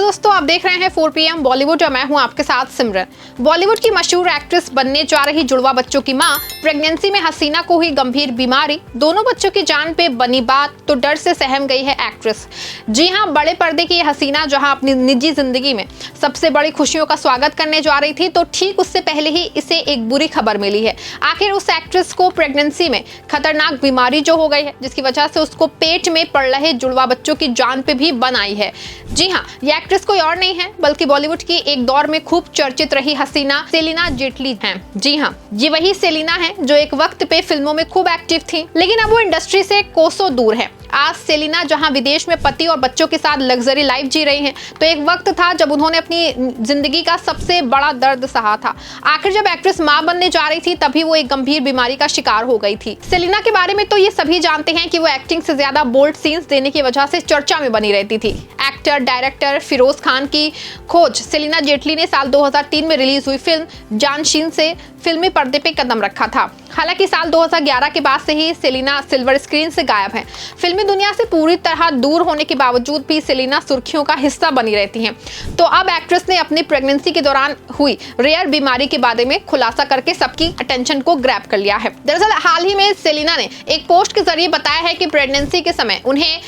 दोस्तों, आप देख रहे हैं 4 PM बॉलीवुड और मैं हूं आपके साथ सिमरन। बॉलीवुड की मशहूर एक्ट्रेस बनने जा रही जुड़वा बच्चों की मां प्रेगनेंसी में हसीना को हुई गंभीर बीमारी, दोनों बच्चों की जान पे बनी बात तो डर से सहम गई है एक्ट्रेस। जी हां, बड़े पर्दे की हसीना जहां अपनी निजी जिंदगी में सबसे बड़ी खुशियों का स्वागत करने जा रही थी, तो ठीक उससे पहले ही इसे एक बुरी खबर मिली है। आखिर उस एक्ट्रेस को प्रेगनेंसी में खतरनाक बीमारी जो हो गई है, जिसकी वजह से उसको पेट में पड़ रहे जुड़वा बच्चों की जान पे भी बन आई है। जी हाँ, ये एक्ट्रेस कोई और नहीं है बल्कि बॉलीवुड की एक दौर में खूब चर्चित रही हसीना सेलिना जेटली हैं। जी हाँ, ये वही सेलिना है जो एक वक्त पे फिल्मों में खूब एक्टिव थी, लेकिन अब वो इंडस्ट्री से कोसों दूर है। आज सेलिना जहां विदेश में पति और बच्चों के साथ लग्जरी लाइफ जी रही हैं, तो एक वक्त था जब उन्होंने अपनी जिंदगी का सबसे बड़ा दर्द सहा था। आखिर जब एक्ट्रेस मां बनने जा रही थी, तभी वो एक गंभीर बीमारी का शिकार हो गई थी। सेलिना के बारे में तो ये सभी जानते हैं कि वो एक्टिंग से ज्यादा बोल्ड सीन्स देने की वजह से चर्चा में बनी रहती थी। एक्टर डायरेक्टर फिरोज खान की खोज सेलिना जेटली ने साल 2003 में रिलीज हुई फिल्म जानशीन से फिल्मी पर्दे पे कदम रखा था। हालांकि साल 2011 के बाद से ही सेलिना सिल्वर स्क्रीन से गायब है। फिल्मी दुनिया से पूरी तरह दूर होने के बावजूद भी सेलिना सुर्खियों का हिस्सा बनी रहती हैं। तो अब एक्ट्रेस ने अपनी प्रेगनेंसी के दौरान हुई रेयर बीमारी के बारे में खुलासा करके सबकी अटेंशन को ग्रैब कर लिया है। दरअसल हाल ही में सेलिना ने एक पोस्ट के जरिए बताया है कि प्रेगनेंसी के समय उन्हें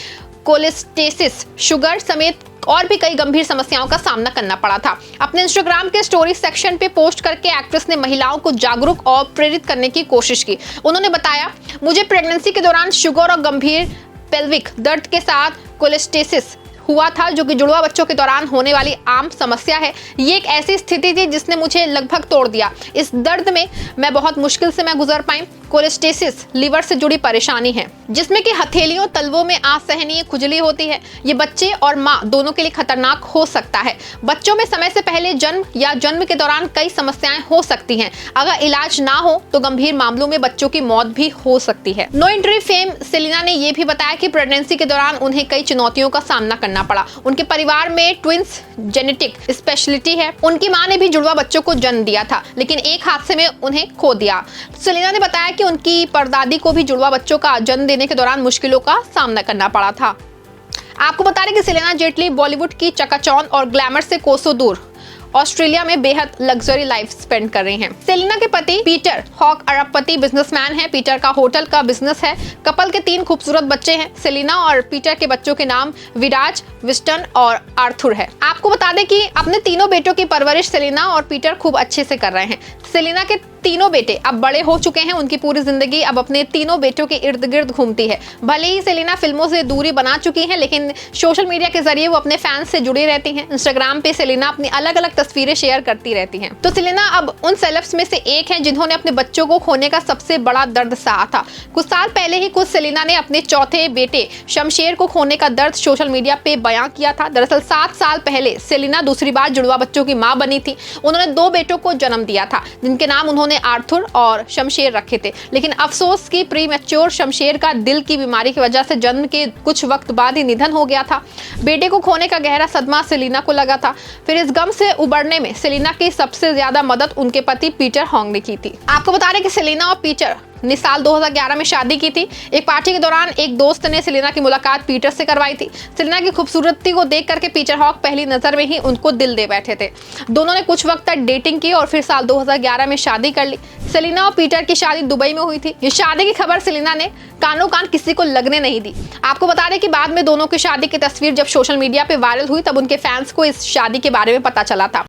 कोलेस्टेसिस, शुगर समेत और भी कई गंभीर समस्याओं का सामना करना पड़ा था। अपने इंस्टाग्राम के स्टोरी सेक्शन पे पोस्ट करके एक्ट्रेस ने महिलाओं को जागरूक और प्रेरित करने की कोशिश की। उन्होंने बताया, मुझे प्रेगनेंसी के दौरान शुगर और गंभीर पेल्विक दर्द के साथ कोलेस्टेसिस हुआ था, जो कि जुड़वा बच्चों के दौरान होने वाली आम समस्या है। ये एक ऐसी स्थिति थी जिसने मुझे लगभग तोड़ दिया। इस दर्द में मैं बहुत मुश्किल से गुजर पाई। कोलेस्टेसिस लीवर से जुड़ी परेशानी है, जिसमें कि हथेलियों तलवों में असहनीय खुजली होती है। ये बच्चे और माँ दोनों के लिए खतरनाक हो सकता है। बच्चों में समय से पहले जन्म या जन्म के दौरान कई समस्याएं हो सकती हैं। अगर इलाज ना हो तो गंभीर मामलों में बच्चों की मौत भी हो सकती है। नो एंट्री फेम सेलिना ने यह भी बताया कि प्रेगनेंसी के दौरान उन्हें कई चुनौतियों का सामना करना पड़ा। उनके परिवार में ट्विंस जेनेटिक स्पेशलिटी है। उनकी मां ने भी जुड़वा बच्चों को जन्म दिया था, लेकिन एक हादसे में उन्हें खो दिया। सेलिना ने बताया कि उनकी परदादी को भी जुड़वा बच्चों का जन्म देने के दौरान मुश्किलों का सामना करना पड़ा था। आपको बता दें कि सेलिना जेटली बॉलीवुड की चकाचौंध और ग्लैमर से कोसों दूर ऑस्ट्रेलिया में बेहद लग्जरी लाइफ स्पेंड कर रहे हैं। सेलिना के पति पीटर हॉक अरबपति बिजनेसमैन हैं। पीटर का होटल का बिजनेस है। कपल के 3 खूबसूरत बच्चे हैं। सेलिना और पीटर के बच्चों के नाम विराज, विस्टन और आर्थुर है। आपको बता दें कि अपने तीनों बेटों की परवरिश सेलिना और पीटर खूब अच्छे से कर रहे हैं। सेलिना के तीनों बेटे अब बड़े हो चुके हैं। उनकी पूरी जिंदगी अब अपने तीनों बेटों के इर्द गिर्द घूमती है। भले ही सेलिना फिल्मों से दूरी बना चुकी हैं, लेकिन सोशल मीडिया के जरिए वो अपने फैंस से जुड़ी रहती हैं। इंस्टाग्राम पे सेलिना अपनी अलग अलग तस्वीरें शेयर करती रहती हैं। तो सेलिना अब उन सेलेब्स में से एक हैं जिन्होंने अपने बच्चों को खोने का सबसे बड़ा दर्द सहा था। कुछ साल पहले ही खुद सेलिना ने अपने चौथे बेटे शमशेर को खोने का दर्द सोशल मीडिया पे बयां किया था। दरअसल 7 साल पहले सेलिना दूसरी बार जुड़वा बच्चों की मां बनी थी। उन्होंने 2 बेटों को जन्म दिया था, जिनके नाम उन्होंने आर्थुर और शमशेर रखे थे। लेकिन अफसोस कि प्री मैच्योर शमशेर का दिल की बीमारी की वजह से जन्म के कुछ वक्त बाद ही निधन हो गया था। बेटे को खोने का गहरा सदमा सेलिना को लगा था। फिर इस गम से उबरने में सेलिना की सबसे ज्यादा मदद उनके पति पीटर हॉन्ग ने की थी। आपको बता रहे कि सेलिना और पीटर ने साल 2011 में शादी की थी। एक पार्टी के दौरान एक दोस्त ने सेलिना की मुलाकात पीटर से करवाई थी। सेलिना की खूबसूरती को देख करके पीटर हॉक पहली नजर में ही उनको दिल दे बैठे थे। दोनों ने कुछ वक्त तक डेटिंग की और फिर साल 2011 में शादी कर ली। सेलिना और पीटर की शादी दुबई में हुई थी। ये शादी की खबर सेलिना ने कानों कान किसी को लगने नहीं दी। आपको बता दें कि बाद में दोनों की शादी की तस्वीर जब सोशल मीडिया पे वायरल हुई, तब उनके फैंस को इस शादी के बारे में पता चला था।